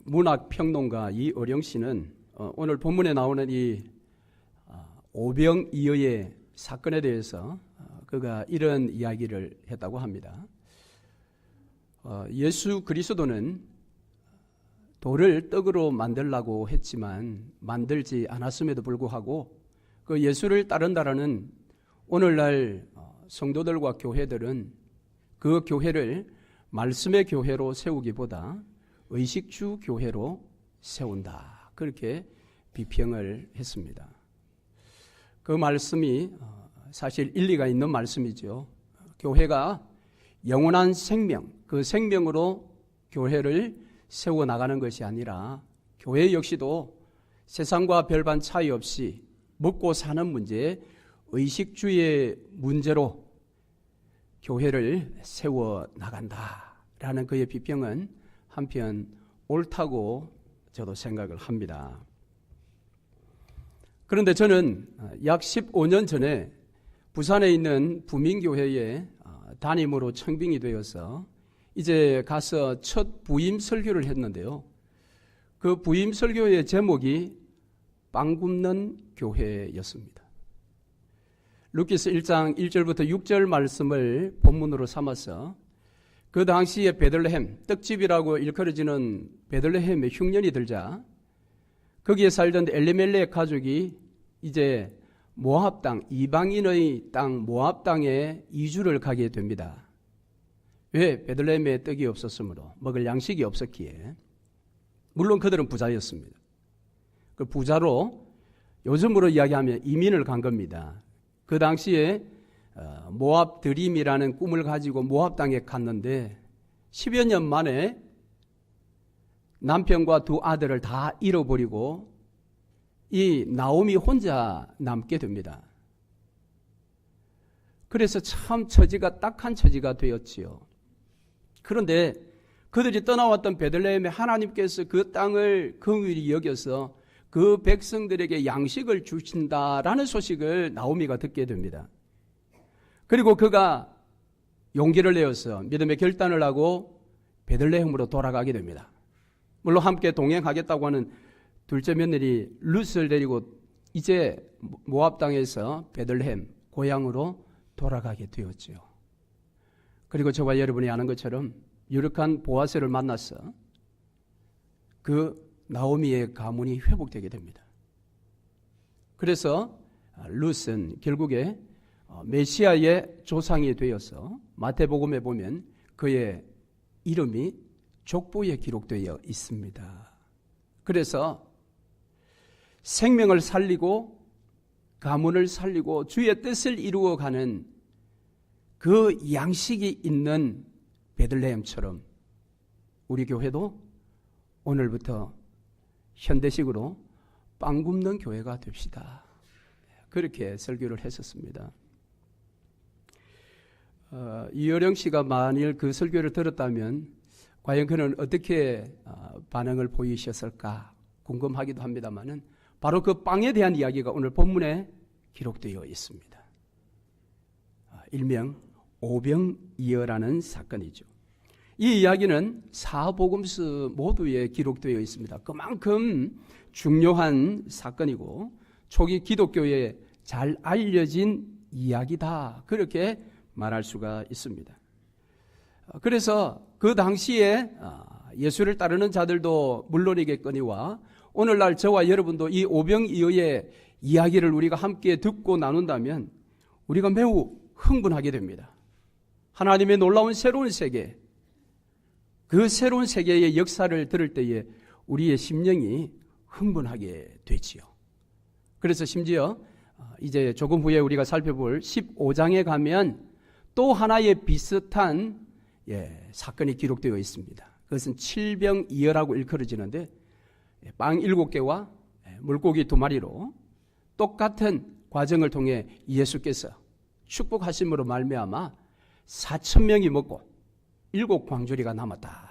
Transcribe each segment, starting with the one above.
문학평론가 이어령 씨는 오늘 본문에 나오는 이 오병이어의 사건에 대해서 그가 이런 이야기를 했다고 합니다. 예수 그리스도는 돌을 떡으로 만들라고 했지만 만들지 않았음에도 불구하고 그 예수를 따른다라는 오늘날 성도들과 교회들은 그 교회를 말씀의 교회로 세우기보다 의식주 교회로 세운다. 그렇게 비평을 했습니다. 그 말씀이 사실 일리가 있는 말씀이죠. 교회가 영원한 생명, 그 생명으로 교회를 세워나가는 것이 아니라 교회 역시도 세상과 별반 차이 없이 먹고 사는 문제, 의식주의 문제로 교회를 세워나간다라는 그의 비평은 한편 옳다고 저도 생각을 합니다. 그런데 저는 약 15년 전에 부산에 있는 부민교회에 담임으로 청빙이 되어서 이제 가서 첫 부임 설교를 했는데요. 그 부임 설교의 제목이 빵 굽는 교회였습니다. 루키스 1장 1절부터 6절 말씀을 본문으로 삼아서 그 당시에 베들레헴, 떡집이라고 일컬어지는 베들레헴의 흉년이 들자 거기에 살던 엘리멜렉 가족이 이제 모압 땅, 이방인의 땅 모압 땅에 이주를 가게 됩니다. 왜? 베들레헴에 떡이 없었으므로, 먹을 양식이 없었기에. 물론 그들은 부자였습니다. 그 부자로 요즘으로 이야기하면 이민을 간 겁니다. 그 당시에 모압 드림이라는 꿈을 가지고 모압 땅에 갔는데 10여 년 만에 남편과 두 아들을 다 잃어버리고 이 나오미 혼자 남게 됩니다. 그래서 참 처지가 딱한 처지가 되었지요. 그런데 그들이 떠나왔던 베들레헴에 하나님께서 그 땅을 긍휼히 여겨서 그 백성들에게 양식을 주신다라는 소식을 나오미가 듣게 됩니다. 그리고 그가 용기를 내어서 믿음의 결단을 하고 베들레헴으로 돌아가게 됩니다. 물론 함께 동행하겠다고 하는 둘째 며느리 룻을 데리고 이제 모압 땅에서 베들레헴 고향으로 돌아가게 되었죠. 그리고 저와 여러분이 아는 것처럼 유력한 보아스를 만나서 그 나오미의 가문이 회복되게 됩니다. 그래서 룻은 결국에 메시아의 조상이 되어서 마태복음에 보면 그의 이름이 족보에 기록되어 있습니다. 그래서 생명을 살리고 가문을 살리고 주의 뜻을 이루어가는 그 양식이 있는 베들레헴처럼 우리 교회도 오늘부터 현대식으로 빵 굽는 교회가 됩시다. 그렇게 설교를 했었습니다. 이어령 씨가 만일 그 설교를 들었다면 과연 그는 어떻게 반응을 보이셨을까 궁금하기도 합니다만은 바로 그 빵에 대한 이야기가 오늘 본문에 기록되어 있습니다. 일명 오병이어라는 사건이죠. 이 이야기는 사복음서 모두에 기록되어 있습니다. 그만큼 중요한 사건이고 초기 기독교에 잘 알려진 이야기다. 그렇게 말할 수가 있습니다. 그래서 그 당시에 예수를 따르는 자들도 물론이겠거니와 오늘날 저와 여러분도 이 오병이어의 이야기를 우리가 함께 듣고 나눈다면 우리가 매우 흥분하게 됩니다. 하나님의 놀라운 새로운 세계, 그 새로운 세계의 역사를 들을 때에 우리의 심령이 흥분하게 되지요. 그래서 심지어 이제 조금 후에 우리가 살펴볼 15장에 가면 또 하나의 비슷한 사건이 기록되어 있습니다. 그것은 칠병이어라고 일컬어지는데 빵 7개와 물고기 2마리로 똑같은 과정을 통해 예수께서 축복하심으로 말미암아 4,000명이 먹고 7광주리가 남았다.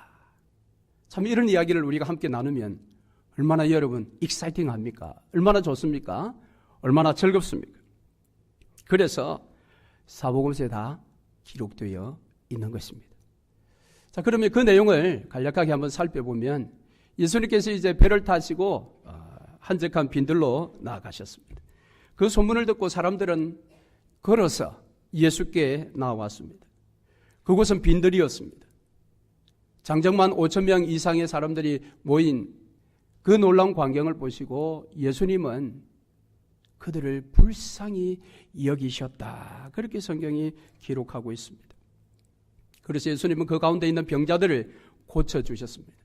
참 이런 이야기를 우리가 함께 나누면 얼마나 여러분 익사이팅합니까? 얼마나 좋습니까? 얼마나 즐겁습니까? 그래서 사복음서에 다 기록되어 있는 것입니다. 자, 그러면 그 내용을 간략하게 한번 살펴보면 예수님께서 이제 배를 타시고 한적한 빈들로 나아가셨습니다. 그 소문을 듣고 사람들은 걸어서 예수께 나왔습니다. 그곳은 빈들이었습니다. 장정만 5,000명 이상의 사람들이 모인 그 놀라운 광경을 보시고 예수님은 그들을 불쌍히 여기셨다. 그렇게 성경이 기록하고 있습니다. 그래서 예수님은 그 가운데 있는 병자들을 고쳐주셨습니다.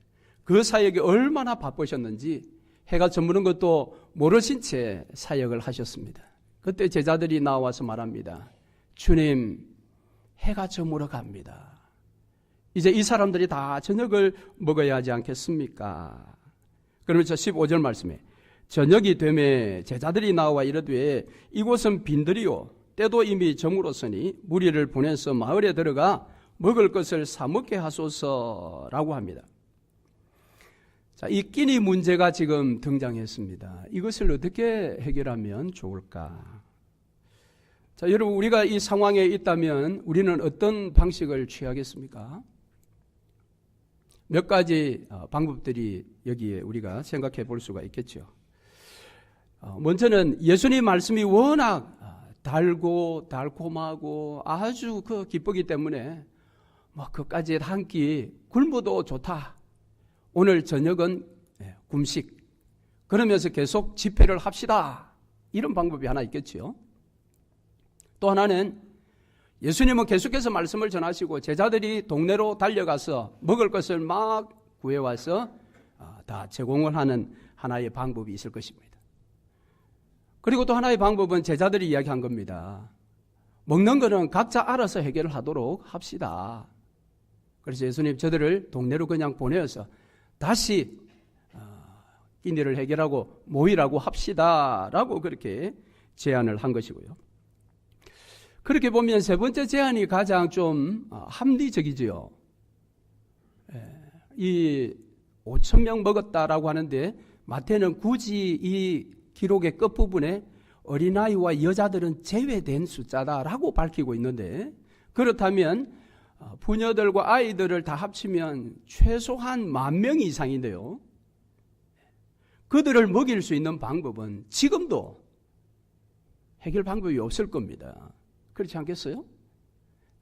그 사역이 얼마나 바쁘셨는지 해가 저무는 것도 모르신 채 사역을 하셨습니다. 그때 제자들이 나와서 말합니다. 주님, 해가 저물어 갑니다. 이제 이 사람들이 다 저녁을 먹어야 하지 않겠습니까? 그러면서 15절 말씀에 저녁이 되매 제자들이 나와 이르되 이곳은 빈들이요 때도 이미 저물었으니 무리를 보내서 마을에 들어가 먹을 것을 사 먹게 하소서라고 합니다. 자, 이 끼니 문제가 지금 등장했습니다. 이것을 어떻게 해결하면 좋을까? 자, 여러분, 우리가 이 상황에 있다면 우리는 어떤 방식을 취하겠습니까? 몇 가지 방법들이 여기에 우리가 생각해 볼 수가 있겠죠. 먼저는 예수님 말씀이 워낙 달고 달콤하고 아주 기쁘기 때문에 그까지 한 끼 굶어도 좋다. 오늘 저녁은 금식. 그러면서 계속 집회를 합시다. 이런 방법이 하나 있겠죠. 또 하나는 예수님은 계속해서 말씀을 전하시고 제자들이 동네로 달려가서 먹을 것을 막 구해와서 다 제공을 하는 하나의 방법이 있을 것입니다. 그리고 또 하나의 방법은 제자들이 이야기한 겁니다. 먹는 거는 각자 알아서 해결을 하도록 합시다. 그래서 예수님 저들을 동네로 그냥 보내어서 다시 끼니를 해결하고 모이라고 합시다라고 그렇게 제안을 한 것이고요. 그렇게 보면 세 번째 제안이 가장 좀 합리적이지요. 이 5,000명 먹었다라고 하는데 마태는 굳이 이 기록의 끝부분에 어린아이와 여자들은 제외된 숫자다라고 밝히고 있는데 그렇다면 부녀들과 아이들을 다 합치면 최소한 10,000명 이상인데요. 그들을 먹일 수 있는 방법은 지금도 해결 방법이 없을 겁니다. 그렇지 않겠어요?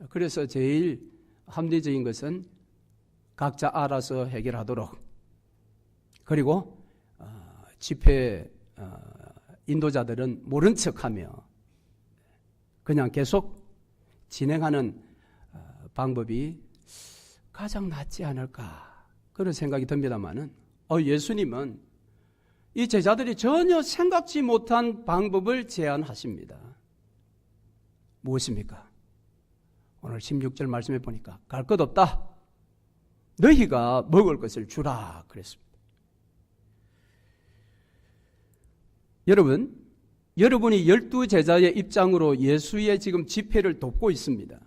그래서 제일 합리적인 것은 각자 알아서 해결하도록 그리고 집회 인도자들은 모른 척하며 그냥 계속 진행하는 방법이 가장 낫지 않을까 그런 생각이 듭니다만은 예수님은 이 제자들이 전혀 생각지 못한 방법을 제안하십니다. 무엇입니까? 오늘 16절 말씀해 보니까 갈 것 없다. 너희가 먹을 것을 주라 그랬습니다. 여러분이 12제자의 입장으로 예수의 지금 집회를 돕고 있습니다.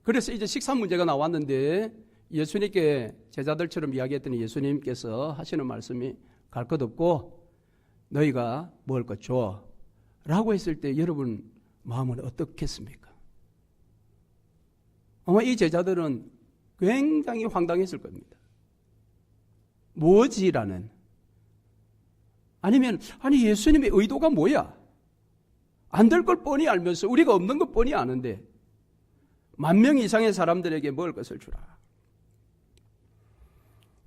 그래서 이제 식사 문제가 나왔는데 예수님께 제자들처럼 이야기했더니 예수님께서 하시는 말씀이 갈 것 없고 너희가 먹을 것 줘 라고 했을 때 여러분 마음은 어떻겠습니까? 아마 이 제자들은 굉장히 황당했을 겁니다. 뭐지라는 아니면 예수님의 의도가 뭐야? 안 될 걸 뻔히 알면서 우리가 없는 것 뻔히 아는데 10,000명 이상의 사람들에게 먹을 것을 주라.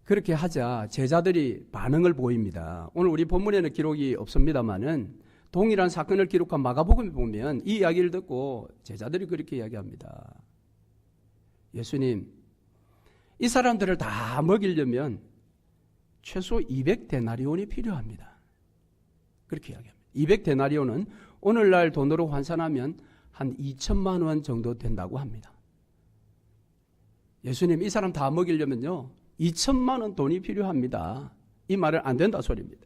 그렇게 하자 제자들이 반응을 보입니다. 오늘 우리 본문에는 기록이 없습니다만은 동일한 사건을 기록한 마가복음에 보면 이 이야기를 듣고 제자들이 그렇게 이야기합니다. 예수님, 이 사람들을 다 먹이려면 최소 200데나리온이 필요합니다. 그렇게 이야기합니다. 200데나리온은 오늘날 돈으로 환산하면 한 2천만 원 정도 된다고 합니다. 예수님, 이 사람 다 먹이려면요 2천만 원 돈이 필요합니다. 이 말은 안 된다 소리입니다.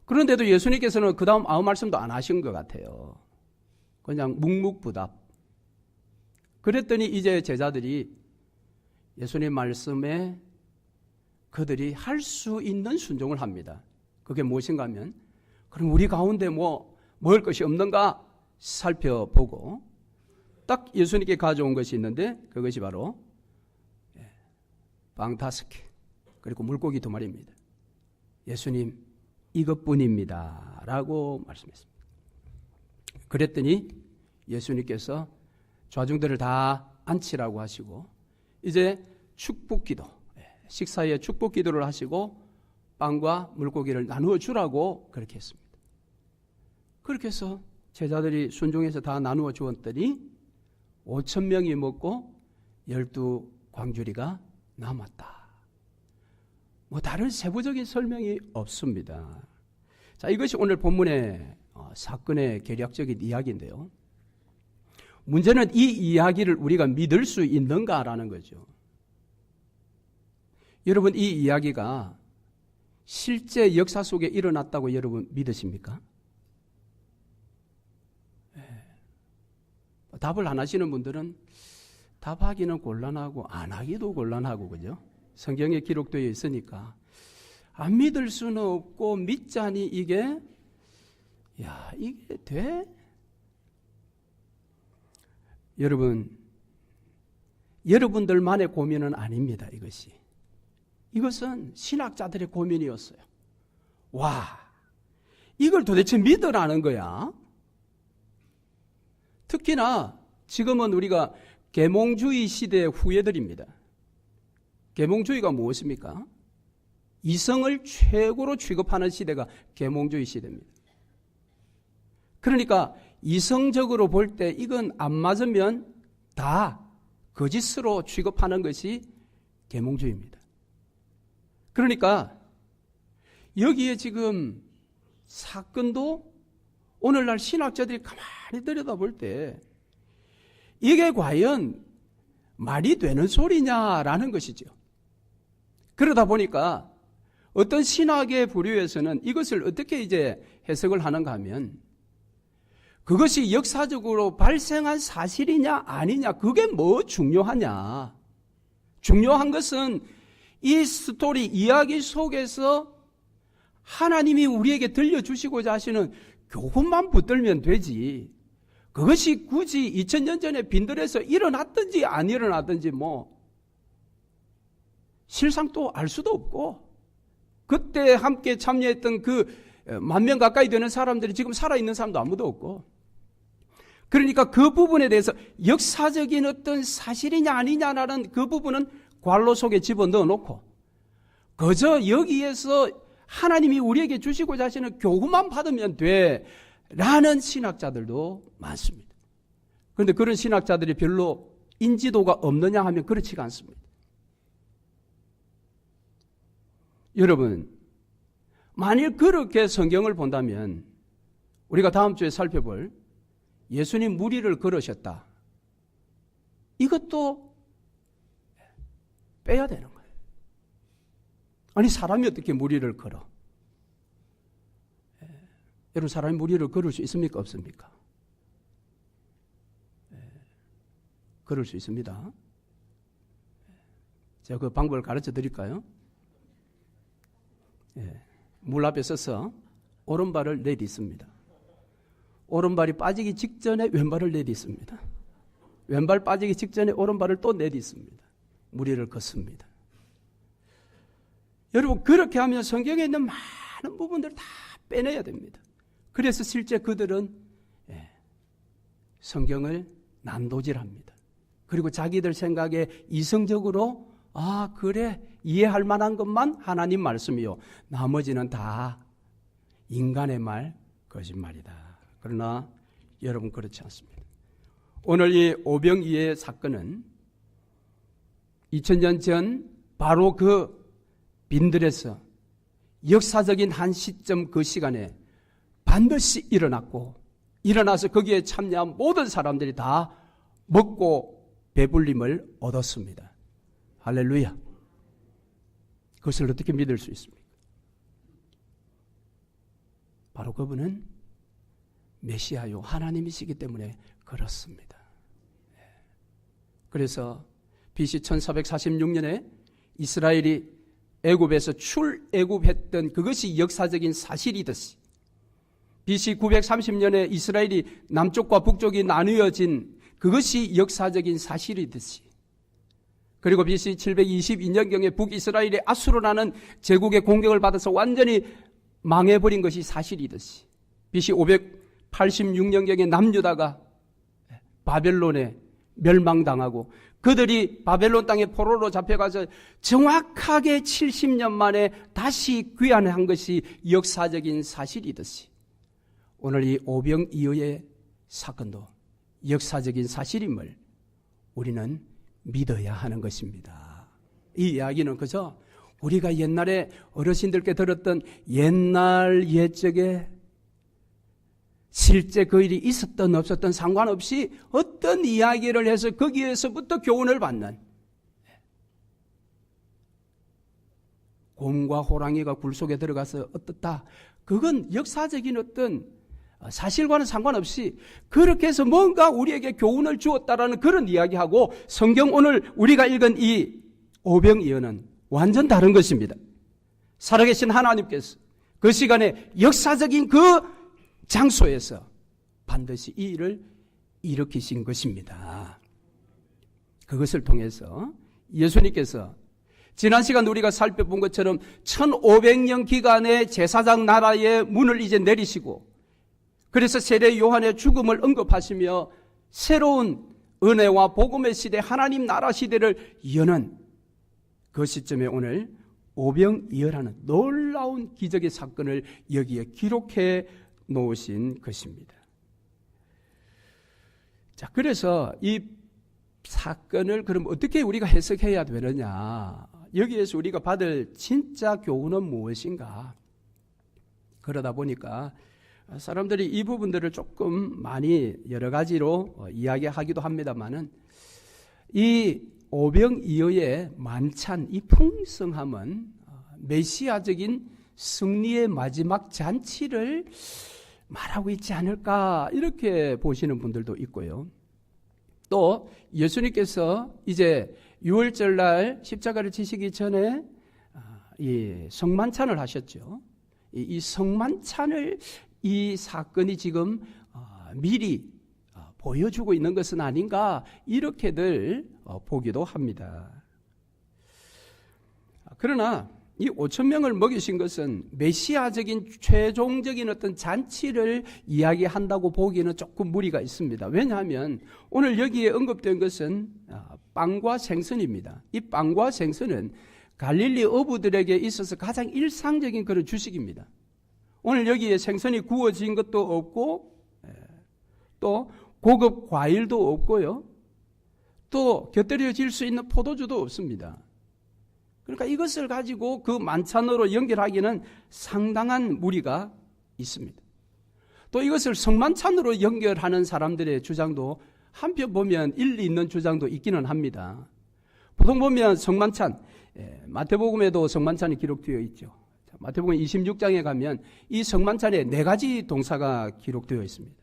그런데도 예수님께서는 그 다음 아무 말씀도 안 하신 것 같아요. 그냥 묵묵부답. 그랬더니 이제 제자들이 예수님 말씀에 그들이 할 수 있는 순종을 합니다. 그게 무엇인가 하면 그럼 우리 가운데 먹을 것이 없는가 살펴보고 딱 예수님께 가져온 것이 있는데 그것이 바로 빵 5개, 그리고 물고기 2마리입니다. 예수님, 이것뿐입니다. 라고 말씀했습니다. 그랬더니 예수님께서 좌중들을 다 앉히라고 하시고 이제 축복기도, 식사에 축복기도를 하시고 빵과 물고기를 나누어 주라고 그렇게 했습니다. 그렇게 해서 제자들이 순종해서 다 나누어 주었더니 5,000명이 먹고 12광주리가 남았다. 뭐 다른 세부적인 설명이 없습니다. 자, 이것이 오늘 본문의 사건의 개략적인 이야기인데요. 문제는 이 이야기를 우리가 믿을 수 있는가라는 거죠. 여러분, 이 이야기가 실제 역사 속에 일어났다고 여러분 믿으십니까? 답을 안 하시는 분들은 답하기는 곤란하고 안 하기도 곤란하고, 그죠? 성경에 기록되어 있으니까 안 믿을 수는 없고 믿자니 이게 돼? 여러분들만의 고민은 아닙니다. 이것은 신학자들의 고민이었어요. 와, 이걸 도대체 믿으라는 거야? 특히나 지금은 우리가 계몽주의 시대의 후예들입니다. 계몽주의가 무엇입니까? 이성을 최고로 취급하는 시대가 계몽주의 시대입니다. 그러니까 이성적으로 볼 때 이건 안 맞으면 다 거짓으로 취급하는 것이 계몽주의입니다. 그러니까 여기에 지금 사건도 오늘날 신학자들이 가만히 들여다볼 때 이게 과연 말이 되는 소리냐라는 것이죠. 그러다 보니까 어떤 신학의 부류에서는 이것을 어떻게 이제 해석을 하는가 하면 그것이 역사적으로 발생한 사실이냐 아니냐, 그게 뭐 중요하냐. 중요한 것은 이 스토리, 이야기 속에서 하나님이 우리에게 들려주시고자 하시는 교훈만 붙들면 되지, 그것이 굳이 2000년 전에 빈들에서 일어났든지 안 일어났든지 실상 또 알 수도 없고, 그때 함께 참여했던 그 10,000명 가까이 되는 사람들이 지금 살아있는 사람도 아무도 없고, 그러니까 그 부분에 대해서 역사적인 어떤 사실이냐 아니냐라는 그 부분은 관로 속에 집어넣어 놓고 그저 여기에서 하나님이 우리에게 주시고자 하시는 교훈만 받으면 돼 라는 신학자들도 많습니다. 그런데 그런 신학자들이 별로 인지도가 없느냐 하면 그렇지가 않습니다. 여러분, 만일 그렇게 성경을 본다면 우리가 다음 주에 살펴볼 예수님 무리를 걸으셨다, 이것도 빼야 되는 거예요. 아니, 사람이 어떻게 무리를 걸어? 여러분, 사람이 무리를 걸을 수 있습니까? 없습니까? 걸을 수 있습니다. 제가 그 방법을 가르쳐 드릴까요? 물 앞에 서서 오른발을 내딛습니다. 오른발이 빠지기 직전에 왼발을 내딛습니다. 왼발 빠지기 직전에 오른발을 또 내딛습니다. 무리를 걷습니다. 여러분, 그렇게 하면 성경에 있는 많은 부분들을 다 빼내야 됩니다. 그래서 실제 그들은 성경을 난도질합니다. 그리고 자기들 생각에 이성적으로 그래, 이해할 만한 것만 하나님 말씀이요, 나머지는 다 인간의 말, 거짓말이다. 그러나 여러분, 그렇지 않습니다. 오늘 이 오병이의 사건은 2000년 전 바로 그 빈들에서 역사적인 한 시점, 그 시간에 반드시 일어났고, 일어나서 거기에 참여한 모든 사람들이 다 먹고 배불림을 얻었습니다. 할렐루야. 그것을 어떻게 믿을 수 있습니까? 바로 그분은 메시아요, 하나님이시기 때문에 그렇습니다. 그래서 BC 1446년에 이스라엘이 애굽에서 출애굽했던 그것이 역사적인 사실이듯이, BC 930년에 이스라엘이 남쪽과 북쪽이 나뉘어진 그것이 역사적인 사실이듯이, 그리고 BC 722년경에 북이스라엘이 아수르라는 제국의 공격을 받아서 완전히 망해버린 것이 사실이듯이 BC 586년경에 남유다가 바벨론에 멸망당하고 그들이 바벨론 땅에 포로로 잡혀가서 정확하게 70년 만에 다시 귀환한 것이 역사적인 사실이듯이 오늘 이 오병이어의 사건도 역사적인 사실임을 우리는 믿어야 하는 것입니다. 이 이야기는 그저 우리가 옛날에 어르신들께 들었던 옛날 옛적에 실제 그 일이 있었던 없었던 상관없이 어떤 이야기를 해서 거기에서부터 교훈을 받는 곰과 호랑이가 굴 속에 들어가서 어떻다. 그건 역사적인 어떤 사실과는 상관없이 그렇게 해서 뭔가 우리에게 교훈을 주었다라는 그런 이야기하고 성경 오늘 우리가 읽은 이 오병이어는 완전 다른 것입니다. 살아계신 하나님께서 그 시간에 역사적인 그 장소에서 반드시 이 일을 일으키신 것입니다. 그것을 통해서 예수님께서 지난 시간 우리가 살펴본 것처럼 1500년 기간의 제사장 나라의 문을 이제 내리시고 그래서 세례 요한의 죽음을 언급하시며 새로운 은혜와 복음의 시대 하나님 나라 시대를 여는 그 시점에 오늘 오병이어라는 놀라운 기적의 사건을 여기에 기록해 놓으신 것입니다. 자, 그래서 이 사건을 그럼 어떻게 우리가 해석해야 되느냐? 여기에서 우리가 받을 진짜 교훈은 무엇인가? 그러다 보니까 사람들이 이 부분들을 조금 많이 여러 가지로 이야기하기도 합니다만은 이 오병이어의 만찬, 이 풍성함은 메시아적인 승리의 마지막 잔치를 말하고 있지 않을까 이렇게 보시는 분들도 있고요. 또 예수님께서 이제 6월절 날 십자가를 지시기 전에 이 성만찬을 하셨죠. 이 성만찬을 이 사건이 지금 미리 보여주고 있는 것은 아닌가 이렇게들 보기도 합니다. 그러나 이 5,000명을 먹이신 것은 메시아적인 최종적인 어떤 잔치를 이야기한다고 보기에는 조금 무리가 있습니다. 왜냐하면 오늘 여기에 언급된 것은 빵과 생선입니다. 이 빵과 생선은 갈릴리 어부들에게 있어서 가장 일상적인 그런 주식입니다. 오늘 여기에 생선이 구워진 것도 없고 또 고급 과일도 없고요. 또 곁들여질 수 있는 포도주도 없습니다. 그러니까 이것을 가지고 그 만찬으로 연결하기는 상당한 무리가 있습니다. 또 이것을 성만찬으로 연결하는 사람들의 주장도 한편 보면 일리 있는 주장도 있기는 합니다. 보통 보면 성만찬, 마태복음에도 성만찬이 기록되어 있죠. 마태복음 26장에 가면 이 성만찬에 4가지 동사가 기록되어 있습니다.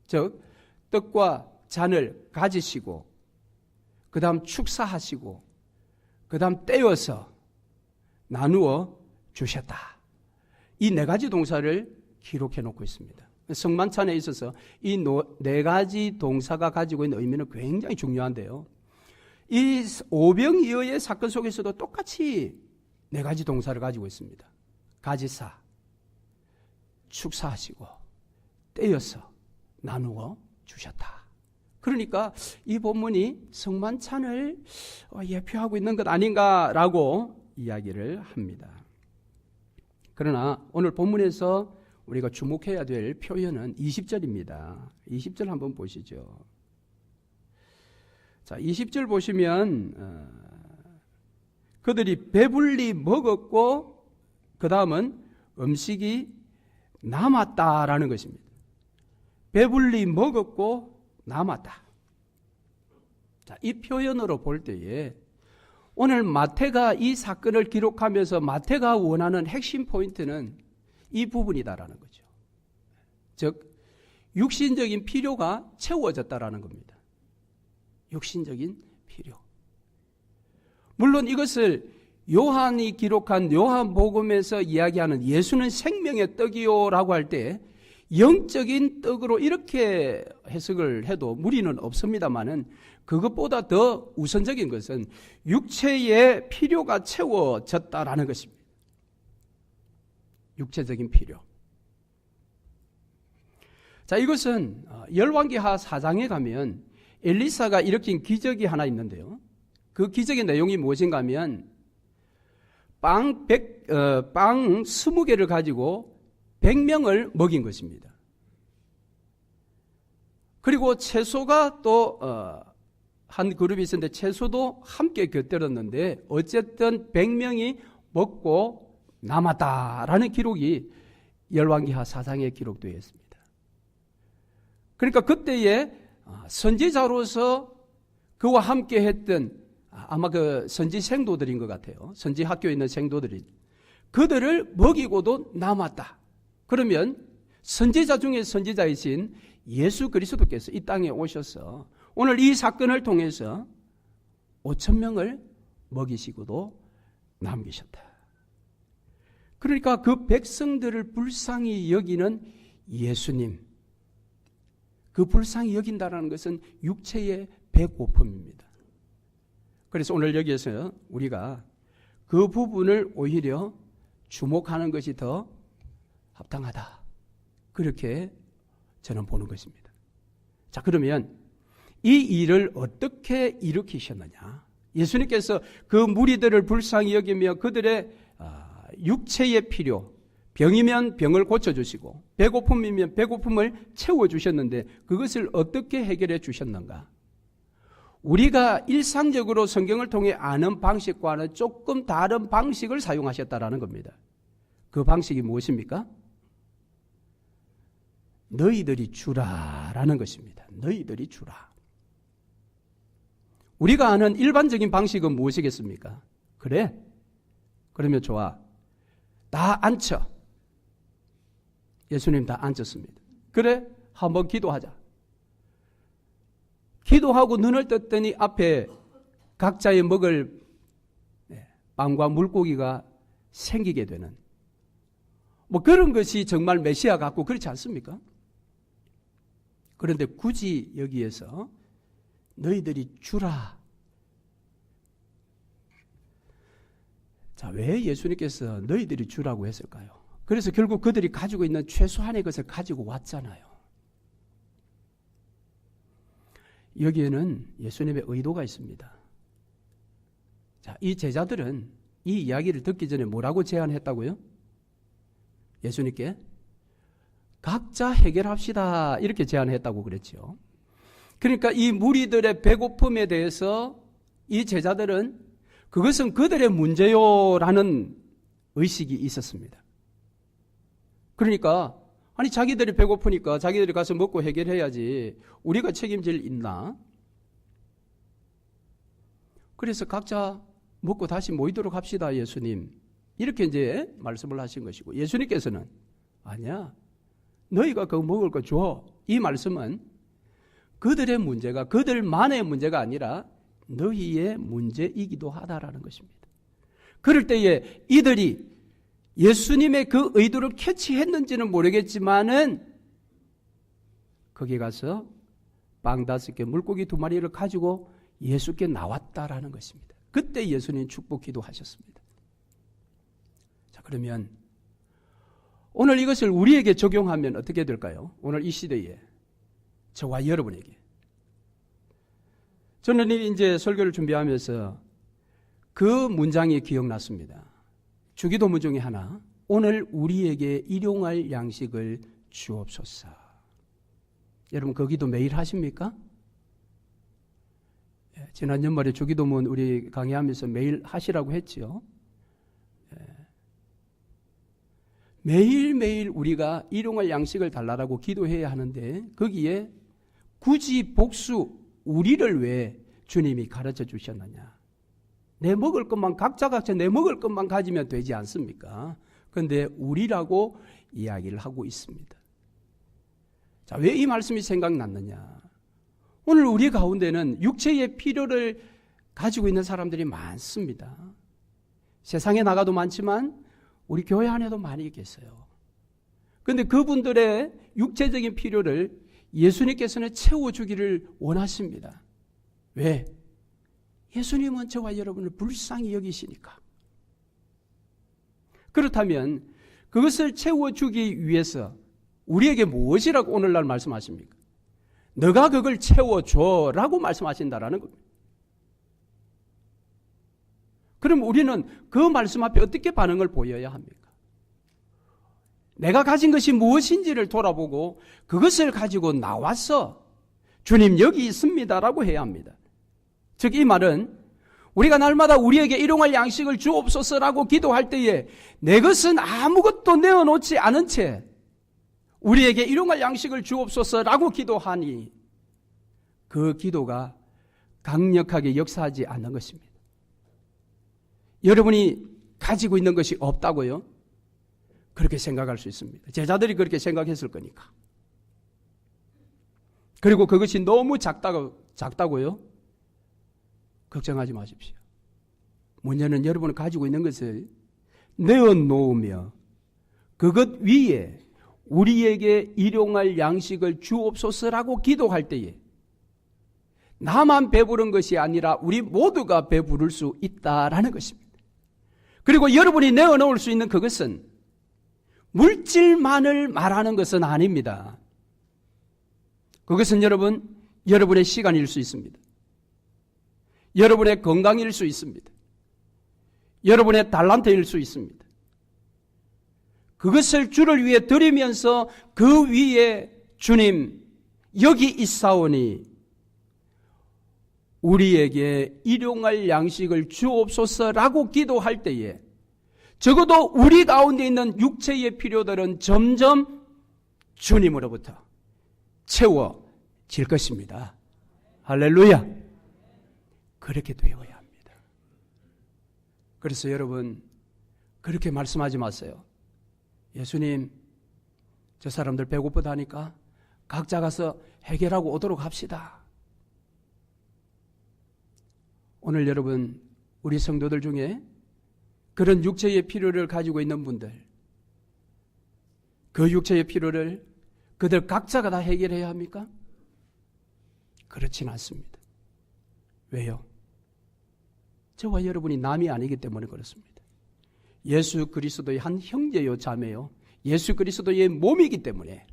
즉 떡과 잔을 가지시고 그 다음 축사하시고 그 다음 떼어서 나누어 주셨다. 이 4가지 동사를 기록해 놓고 있습니다. 성만찬에 있어서 이 4가지 동사가 가지고 있는 의미는 굉장히 중요한데요. 이 오병이어의 사건 속에서도 똑같이 4가지 동사를 가지고 있습니다. 가지사, 축사하시고 떼어서 나누어 주셨다. 그러니까 이 본문이 성만찬을 예표하고 있는 것 아닌가라고 이야기를 합니다. 그러나 오늘 본문에서 우리가 주목해야 될 표현은 20절입니다. 20절 한번 보시죠. 자, 20절 보시면 그들이 배불리 먹었고 그 다음은 음식이 남았다라는 것입니다. 배불리 먹었고 남았다. 자, 이 표현으로 볼 때에 오늘 마태가 이 사건을 기록하면서 마태가 원하는 핵심 포인트는 이 부분이다라는 거죠. 즉 육신적인 필요가 채워졌다라는 겁니다. 육신적인 필요. 물론 이것을 요한이 기록한 요한복음에서 이야기하는 예수는 생명의 떡이요라고 할 때 영적인 떡으로 이렇게 해석을 해도 무리는 없습니다만은 그것보다 더 우선적인 것은 육체의 필요가 채워졌다라는 것입니다. 육체적인 필요. 자, 이것은 열왕기하 4장에 가면 엘리사가 일으킨 기적이 하나 있는데요. 그 기적의 내용이 무엇인가 하면 빵 20개를 가지고 100명을 먹인 것입니다. 그리고 채소가 또 한 그룹이 있었는데 채소도 함께 곁들였는데 어쨌든 100명이 먹고 남았다라는 기록이 열왕기하 4장에 기록되어 있습니다. 그러니까 그때에 선지자로서 그와 함께 했던 아마 그 선지 생도들인 것 같아요. 선지 학교에 있는 생도들이 그들을 먹이고도 남았다. 그러면 선지자 중에 선지자이신 예수 그리스도께서 이 땅에 오셔서 오늘 이 사건을 통해서 5,000명을 먹이시고도 남기셨다. 그러니까 그 백성들을 불쌍히 여기는 예수님, 그 불쌍히 여긴다는 것은 육체의 배고픔입니다. 그래서 오늘 여기에서 우리가 그 부분을 오히려 주목하는 것이 더 합당하다. 그렇게 저는 보는 것입니다. 자, 그러면 이 일을 어떻게 일으키셨느냐? 예수님께서 그 무리들을 불쌍히 여기며 그들의 육체의 필요, 병이면 병을 고쳐주시고 배고픔이면 배고픔을 채워주셨는데 그것을 어떻게 해결해 주셨는가? 우리가 일상적으로 성경을 통해 아는 방식과는 조금 다른 방식을 사용하셨다라는 겁니다. 그 방식이 무엇입니까? 너희들이 주라라는 것입니다. 너희들이 주라. 우리가 아는 일반적인 방식은 무엇이겠습니까? 그래? 그러면 좋아. 다 앉혀. 예수님 다 앉혔습니다. 그래? 한번 기도하자. 기도하고 눈을 떴더니 앞에 각자의 먹을 빵과 물고기가 생기게 되는 뭐 그런 것이 정말 메시아 같고 그렇지 않습니까? 그런데 굳이 여기에서 너희들이 주라. 자, 왜 예수님께서 너희들이 주라고 했을까요? 그래서 결국 그들이 가지고 있는 최소한의 것을 가지고 왔잖아요. 여기에는 예수님의 의도가 있습니다. 자, 이 제자들은 이 이야기를 듣기 전에 뭐라고 제안했다고요? 예수님께 각자 해결합시다 이렇게 제안했다고 그랬죠. 그러니까 이 무리들의 배고픔에 대해서 이 제자들은 그것은 그들의 문제요라는 의식이 있었습니다. 그러니까 아니 자기들이 배고프니까 자기들이 가서 먹고 해결해야지 우리가 책임질 있나? 그래서 각자 먹고 다시 모이도록 합시다 예수님. 이렇게 이제 말씀을 하신 것이고 예수님께서는 아니야. 너희가 그거 먹을 거 줘. 이 말씀은 그들의 문제가 그들만의 문제가 아니라 너희의 문제이기도 하다라는 것입니다. 그럴 때에 이들이 예수님의 그 의도를 캐치했는지는 모르겠지만은 거기 가서 빵 5개 물고기 2마리를 가지고 예수께 나왔다라는 것입니다. 그때 예수님 축복 기도하셨습니다. 자, 그러면 오늘 이것을 우리에게 적용하면 어떻게 될까요? 오늘 이 시대에 저와 여러분에게. 저는 이제 설교를 준비하면서 그 문장이 기억났습니다. 주기도문 중에 하나, 오늘 우리에게 일용할 양식을 주옵소서. 여러분 그 기도 매일 하십니까? 지난 연말에 주기도문 우리 강의하면서 매일 하시라고 했지요. 매일매일 우리가 일용할 양식을 달라고 기도해야 하는데 거기에 굳이 복수 우리를 왜 주님이 가르쳐 주셨느냐. 내 먹을 것만 각자 내 먹을 것만 가지면 되지 않습니까? 그런데 우리라고 이야기를 하고 있습니다. 자, 왜 이 말씀이 생각났느냐. 오늘 우리 가운데는 육체의 필요를 가지고 있는 사람들이 많습니다. 세상에 나가도 많지만 우리 교회 안에도 많이 계세요. 그런데 그분들의 육체적인 필요를 예수님께서는 채워주기를 원하십니다. 왜? 예수님은 저와 여러분을 불쌍히 여기시니까. 그렇다면 그것을 채워주기 위해서 우리에게 무엇이라고 오늘날 말씀하십니까? 너가 그걸 채워줘라고 말씀하신다라는 겁니다. 그럼 우리는 그 말씀 앞에 어떻게 반응을 보여야 합니까? 내가 가진 것이 무엇인지를 돌아보고 그것을 가지고 나와서 주님 여기 있습니다라고 해야 합니다. 즉 이 말은 우리가 날마다 우리에게 일용할 양식을 주옵소서라고 기도할 때에 내 것은 아무것도 내어놓지 않은 채 우리에게 일용할 양식을 주옵소서라고 기도하니 그 기도가 강력하게 역사하지 않는 것입니다. 여러분이 가지고 있는 것이 없다고요? 그렇게 생각할 수 있습니다. 제자들이 그렇게 생각했을 거니까. 그리고 그것이 너무 작다고요? 걱정하지 마십시오. 문제는 여러분이 가지고 있는 것을 내어놓으며 그것 위에 우리에게 일용할 양식을 주옵소서라고 기도할 때에 나만 배부른 것이 아니라 우리 모두가 배부를 수 있다라는 것입니다. 그리고 여러분이 내어놓을 수 있는 그것은 물질만을 말하는 것은 아닙니다. 그것은 여러분의 시간일 수 있습니다. 여러분의 건강일 수 있습니다. 여러분의 달란트일 수 있습니다. 그것을 주를 위해 드리면서 그 위에 주님 여기 있사오니 우리에게 일용할 양식을 주옵소서라고 기도할 때에 적어도 우리 가운데 있는 육체의 필요들은 점점 주님으로부터 채워질 것입니다. 할렐루야. 그렇게 되어야 합니다. 그래서 여러분 그렇게 말씀하지 마세요. 예수님 저 사람들 배고프다니까 각자 가서 해결하고 오도록 합시다. 오늘 여러분 우리 성도들 중에 그런 육체의 필요를 가지고 있는 분들 그 육체의 필요를 그들 각자가 다 해결해야 합니까? 그렇진 않습니다. 왜요? 저와 여러분이 남이 아니기 때문에 그렇습니다. 예수 그리스도의 한 형제요 자매요 예수 그리스도의 몸이기 때문에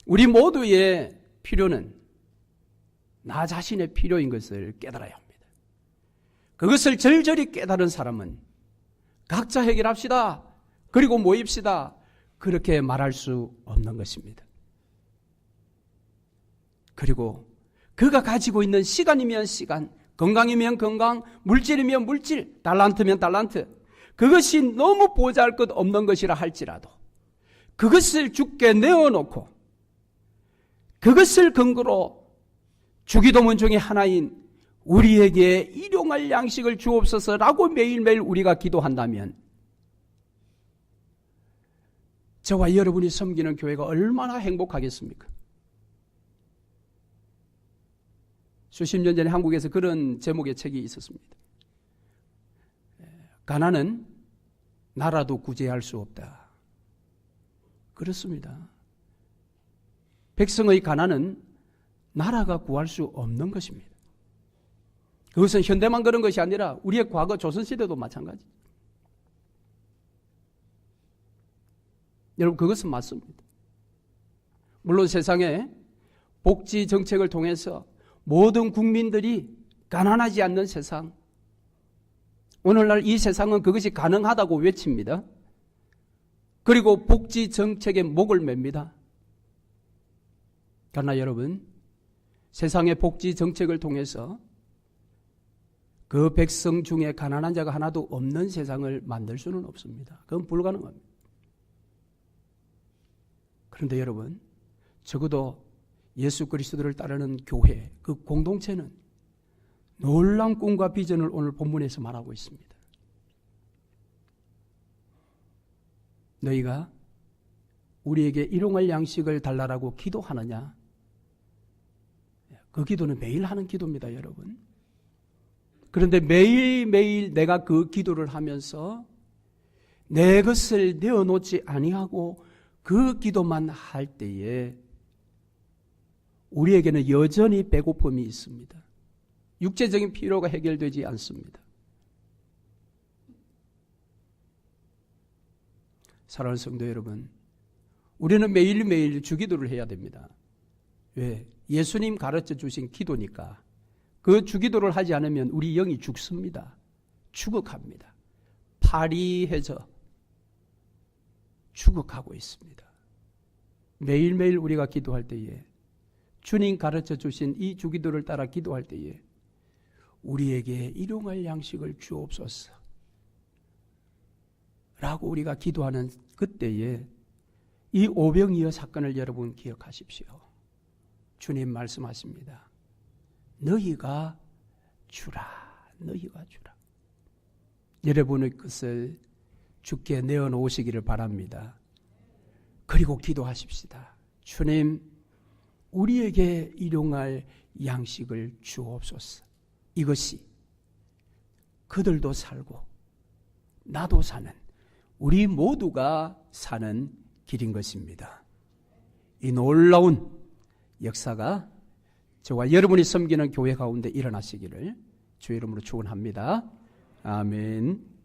우리 모두의 필요는 나 자신의 필요인 것을 깨달아야 합니다. 그것을 절절히 깨달은 사람은 각자 해결합시다. 그리고 모입시다. 그렇게 말할 수 없는 것입니다. 그리고 그가 가지고 있는 시간이면 시간, 건강이면 건강, 물질이면 물질, 달란트면 달란트, 그것이 너무 보잘것 없는 것이라 할지라도 그것을 주께 내어놓고 그것을 근거로 주기도문 중에 하나인 우리에게 일용할 양식을 주옵소서라고 매일매일 우리가 기도한다면 저와 여러분이 섬기는 교회가 얼마나 행복하겠습니까? 수십 년 전에 한국에서 그런 제목의 책이 있었습니다. 가난은 나라도 구제할 수 없다. 그렇습니다. 백성의 가난은 나라가 구할 수 없는 것입니다. 그것은 현대만 그런 것이 아니라 우리의 과거 조선시대도 마찬가지. 여러분 그것은 맞습니다. 물론 세상에 복지 정책을 통해서 모든 국민들이 가난하지 않는 세상, 오늘날 이 세상은 그것이 가능하다고 외칩니다. 그리고 복지 정책에 목을 맵니다. 그러나 여러분 세상의 복지 정책을 통해서 그 백성 중에 가난한 자가 하나도 없는 세상을 만들 수는 없습니다. 그건 불가능합니다. 그런데 여러분 적어도 예수 그리스도를 따르는 교회, 그 공동체는 놀라운 꿈과 비전을 오늘 본문에서 말하고 있습니다. 너희가 우리에게 일용할 양식을 달라라고 기도하느냐? 그 기도는 매일 하는 기도입니다, 여러분. 그런데 매일매일 내가 그 기도를 하면서 내 것을 내어놓지 아니하고 그 기도만 할 때에 우리에게는 여전히 배고픔이 있습니다. 육체적인 필요가 해결되지 않습니다. 사랑하는 성도 여러분, 우리는 매일매일 주기도를 해야 됩니다. 왜? 예수님 가르쳐 주신 기도니까. 그 주기도를 하지 않으면 우리 영이 죽습니다. 죽어갑니다. 파리해져 죽어가고 있습니다. 매일매일 우리가 기도할 때에, 주님 가르쳐 주신 이 주기도를 따라 기도할 때에 우리에게 일용할 양식을 주옵소서 라고 우리가 기도하는 그때에 이 오병이어 사건을 여러분 기억하십시오. 주님 말씀하십니다. 너희가 주라. 너희가 주라. 여러분의 것을 주께 내어놓으시기를 바랍니다. 그리고 기도하십시다. 주님, 우리에게 일용할 양식을 주옵소서. 이것이 그들도 살고 나도 사는, 우리 모두가 사는 길인 것입니다. 이 놀라운 역사가 저와 여러분이 섬기는 교회 가운데 일어나시기를 주의 이름으로 축원합니다. 아멘.